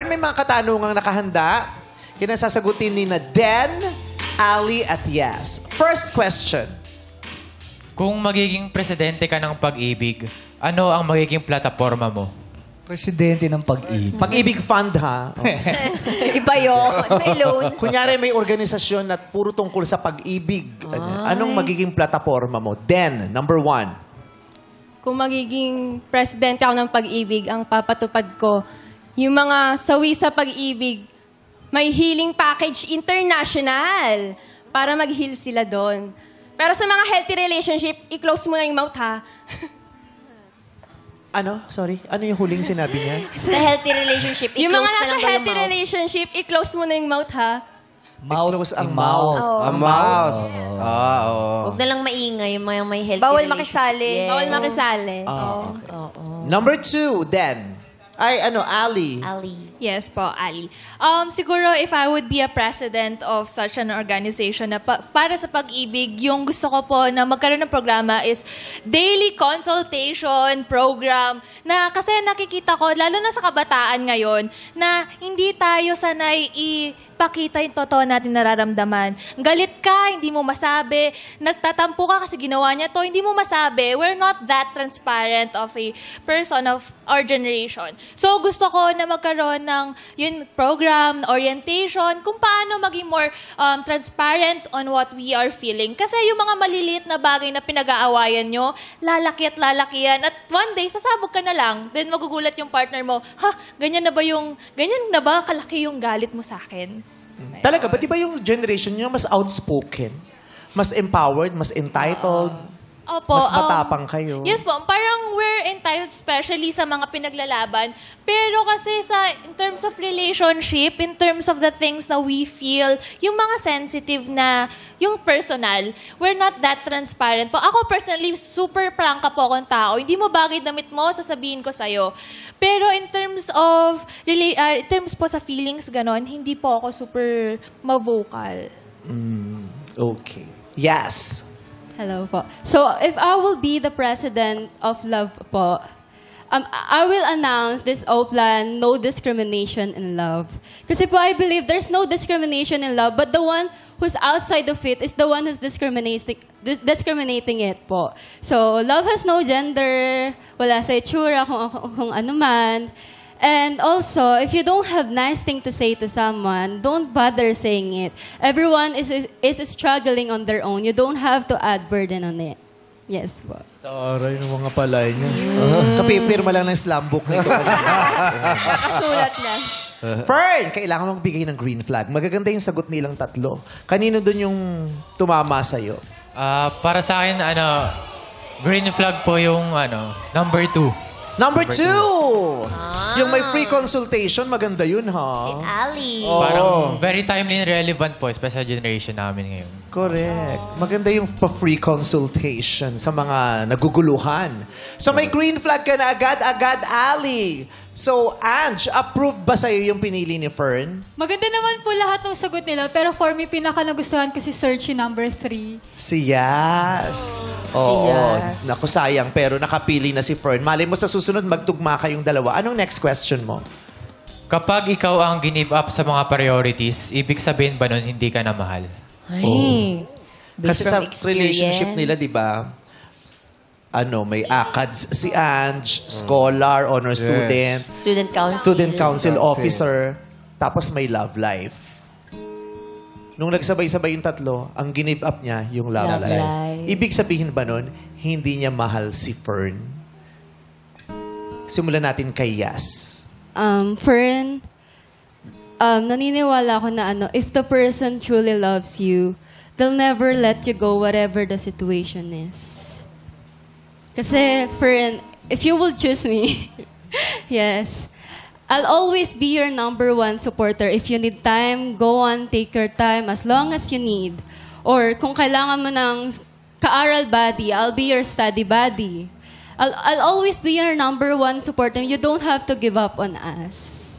Fern, may mga katanungang nakahanda. Kinasasagutin ni na Den, Ali at Yas. First question. Kung magiging presidente ka ng pag-ibig, ano ang magiging plataforma mo? Presidente ng pag-ibig. Pag-ibig fund, ha? Oh. Iba yun. May loan. Kunyari, may organisasyon na puro tungkol sa pag-ibig. Anong magiging plataforma mo? Den, number 1. Kung magiging presidente ako ng pag-ibig, ang papatupad ko, yung mga sawi sa pag-ibig, may healing package international para mag-heal sila doon. Pero sa mga healthy relationship, i-close mo na yung mouth, ha? Ano? Sorry? Ano yung huling sinabi niya? Sa healthy relationship, Yung i-close mga na nasa lang daw yung healthy mouth. relationship, i-close mo na yung mouth, ha? Close ang mouth. Ang mouth. Oo. Huwag na lang maingay yung mga may healthy Bawal relationship. makisali. Yes. Bawal makisali. Number 2, Den. Ay, Ali. Ali. Yes po, Ali. Siguro if I would be a president of such an organization na para sa pag-ibig, yung gusto ko po na magkaroon ng programa is daily consultation program na kasi nakikita ko, lalo na sa kabataan ngayon, na hindi tayo sanay ipakita yung totoo natin nararamdaman. Galit ka, hindi mo masabi. Nagtatampo ka kasi ginawa niya to, hindi mo masabi. We're not that transparent of a person of our generation. So gusto ko na magkaroon ng yun program, orientation, kung paano maging more transparent on what we are feeling. Kasi yung mga maliliit na bagay na pinag-aawayan nyo, lalaki at lalaki yan. At one day, sasabog ka na lang. Then magugulat yung partner mo, ganyan na ba kalaki yung galit mo sa akin? Talaga, ba't iba yung generation niyo mas outspoken? Mas empowered? Mas entitled? Opo, Mas matapang kayo? Yes po, parang we're entitled especially sa mga pinaglalaban. Pero kasi in terms of relationship, in terms of the things na we feel, yung mga sensitive na, yung personal, we're not that transparent po. Ako personally, super prangka po akong tao. Hindi mo bagay damit mo, sasabihin ko sa'yo. Pero in terms of, in terms po sa feelings, ganon, hindi po ako super ma-vocal. Okay. Yes. Hello po. So, if I will be the president of love po, I will announce this plan, no discrimination in love. Kasi po, I believe there's no discrimination in love, but the one who's outside of it is the one who's discriminating it po. So, love has no gender, wala sa itsura, kung ano man. And also, if you don't have nice thing to say to someone, don't bother saying it. Everyone is struggling on their own. You don't have to add burden on it. Yes po. Taray ng mga palay niya. Kapipirma lang ng slam book na ito. Nakasulat na. Fern, kailangan magbigay ng green flag. Magaganda yung sagot nilang tatlo. Kanino dun yung tumama sa'yo? Para sa akin, green flag po yung number 2. Number 2! Yung may free consultation, maganda yun, ha? Si Ali. Parang very timely and relevant po, especially sa generation namin ngayon. Correct. Maganda yung pa-free consultation sa mga naguguluhan. So may green flag ka na agad-agad, Ali. So, Ange, approved ba sa'yo yung pinili ni Fern? Maganda naman po lahat ng sagot nila, pero for me, pinaka nagustuhan ko si Searchy number 3. Si Yas. Oo. Naku, sayang, pero nakapili na si Fern. Malay mo sa susunod, magtugma kayong dalawa. Anong next question mo? Kapag ikaw ang give up sa mga priorities, ibig sabihin ba nun hindi ka na mahal? Ay. Kasi sa Based from relationship nila, di ba, may ACADS si Ange, scholar, honor student, Student council officer, tapos may love life. Nung nagsabay-sabay yung tatlo, ang give up niya yung love life. Ibig sabihin ba nun, hindi niya mahal si Fern? Simulan natin kay Yas. Fern, naniniwala ako na if the person truly loves you, they'll never let you go whatever the situation is. Kasi, Fern, if you will choose me, yes, I'll always be your number 1 supporter. If you need time, go on, take your time as long as you need. Or kung kailangan mo ng ka-aral buddy, I'll be your study buddy. I'll always be your number 1 supporter. You don't have to give up on us.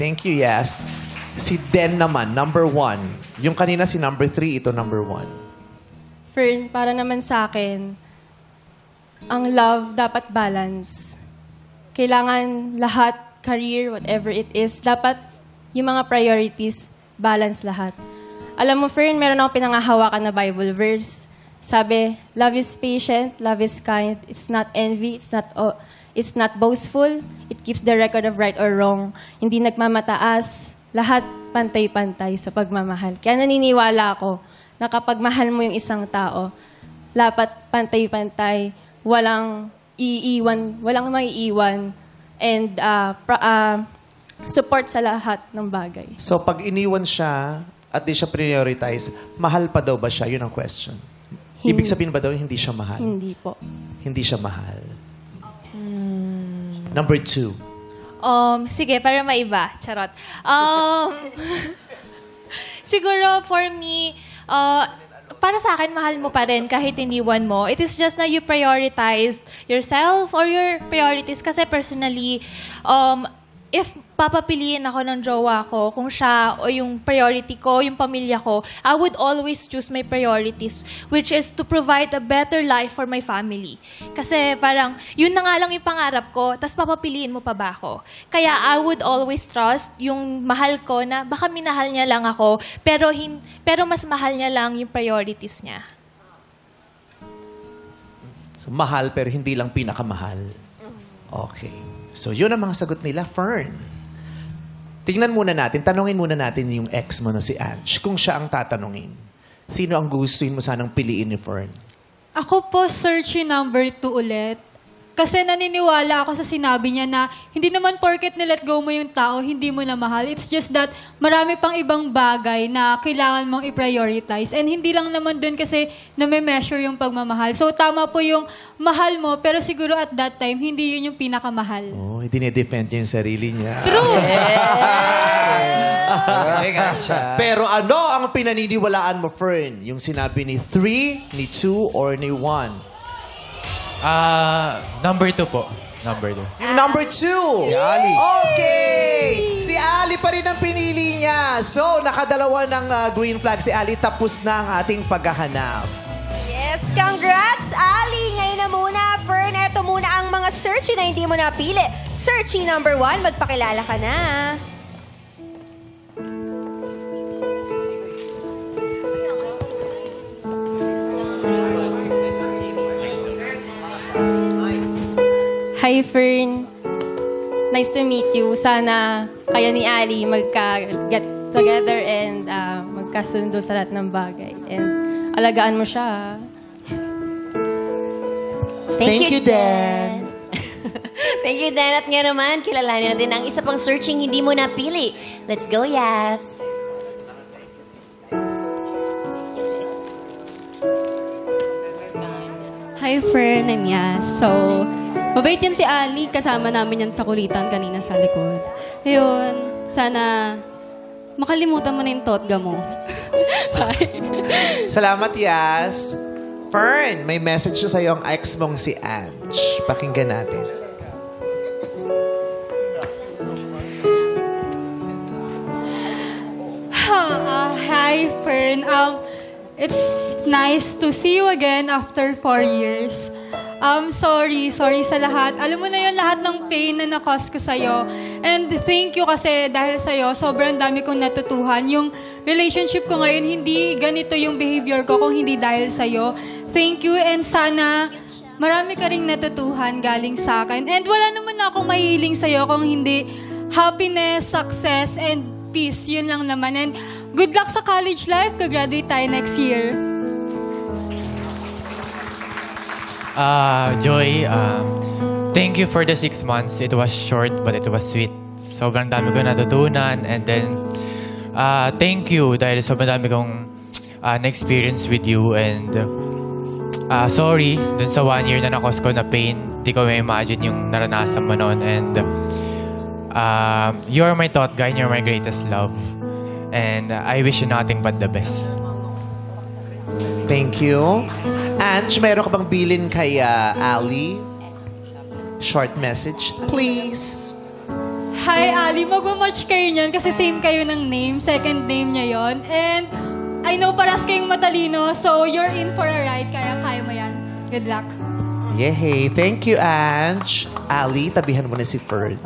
Thank you, Yas. Si Den naman, number 1. Yung kanina si number 3, ito number 1. Fern, para naman sa akin, ang love dapat balance. Kailangan lahat career, whatever it is, dapat yung mga priorities, balance lahat. Alam mo, Fern, meron akong pinangahawakan na Bible verse. Sabi, love is patient, love is kind, it's not envy, it's not boastful, it keeps the record of right or wrong. Hindi nagmamataas, lahat pantay-pantay sa pagmamahal. Kaya naniniwala ako na kapag mahal mo yung isang tao, dapat pantay-pantay, walang maiiwan, and support sa lahat ng bagay. So, pag iniwan siya at di siya prioritize, mahal pa daw ba siya? Yun ang question. Ibig sabihin ba daw hindi siya mahal? Hindi po. Hindi siya mahal. Number 2. Sige, para maiba. Charot. Siguro, for me, para sa akin, mahal mo pa rin kahit iniwan mo. It is just na you prioritized yourself or your priorities. Kasi personally, if papapiliin ako ng jowa ko, kung siya o yung priority ko, yung pamilya ko, I would always choose my priorities, which is to provide a better life for my family. Kasi parang, yun na nga lang yung pangarap ko, tas papapiliin mo pa ba ako? Kaya I would always trust yung mahal ko na baka minahal niya lang ako, pero mas mahal niya lang yung priorities niya. So, mahal pero hindi lang pinakamahal. Okay. So, yun ang mga sagot nila, Fern. Tingnan muna natin, tanungin muna natin yung ex mo na si Ange. Kung siya ang tatanungin, sino ang gustuhin mo sanang piliin ni Fern? Ako po, searchy number 2 ulit. Kasi naniniwala ako sa sinabi niya na hindi naman porket nilet go mo yung tao, hindi mo na mahal. It's just that marami pang ibang bagay na kailangan mong i-prioritize. And hindi lang naman dun kasi na may measure yung pagmamahal. So tama po yung mahal mo, pero siguro at that time, hindi yun yung pinakamahal. Oh, dinedefend niya yung sarili niya. True! Pero ano ang pinaniniwalaan mo, Fern? Yung sinabi ni 3, ni 2, or ni 1? Number 2 po. Number 2. Yung number 2. Si Ali. Okay! Si Ali pa rin ang pinili niya. So, nakadalawa ng green flag si Ali. Tapos na ang ating paghahanap. Yes, congrats, Ali! Ngayon na muna, Fern, eto muna ang mga searchy na hindi mo napili. Searchy number 1, magpakilala ka na. Hi, Fern. Nice to meet you. Sana kaya ni Ali magka-get together and magkasundo sa lahat ng bagay. And alagaan mo siya. Thank you, Dan. Thank you, Dan. At nga naman, kilalanin natin ang isa pang searching hindi mo napili. Let's go, Yas. Hi, Fern. I'm Yas. So, mabait yan si Ali. Kasama namin yan sa kulitan kanina sa likod. Ayun, sana makalimutan mo na yung totga mo. Bye. Salamat, Yas. Fern, may message siya sa'yo ang ex mong si Ange. Pakinggan natin. Hi, Fern. It's nice to see you again after 4 years. Sorry sa lahat. Alam mo na yun, lahat ng pain na na-cause ko sa'yo. And thank you kasi dahil sa'yo, sobrang dami kong natutuhan. Yung relationship ko ngayon, hindi ganito yung behavior ko kung hindi dahil sa'yo. Thank you and sana marami ka ring natutuhan galing sa akin. And wala naman akong mahihiling sa'yo kung hindi happiness, success, and peace. Yun lang naman. And good luck sa college life. Ka-graduate tayo next year. Joy, thank you for the 6 months. It was short, but it was sweet. Sobrang dami ko natutunan. And then, thank you dahil sobrang dami kong na-experience with you. And sorry dun sa 1 year na na-cause ko na pain. Di ko may imagine yung naranasan mo noon. And you're my thought guy and you're my greatest love. And I wish you nothing but the best. Thank you. Ange, meron ka bang bilin kay Ali? Short message, please. Hi, Ali. Magmamatch kayo niyan kasi same kayo ng name. Second name niya yon. And I know paras kayong matalino, so you're in for a ride. Kaya mo yan. Good luck. Yay! Thank you, Ange. Ali, tabihan mo na si Fern.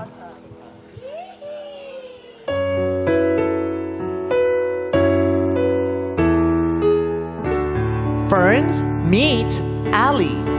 Meet Ali.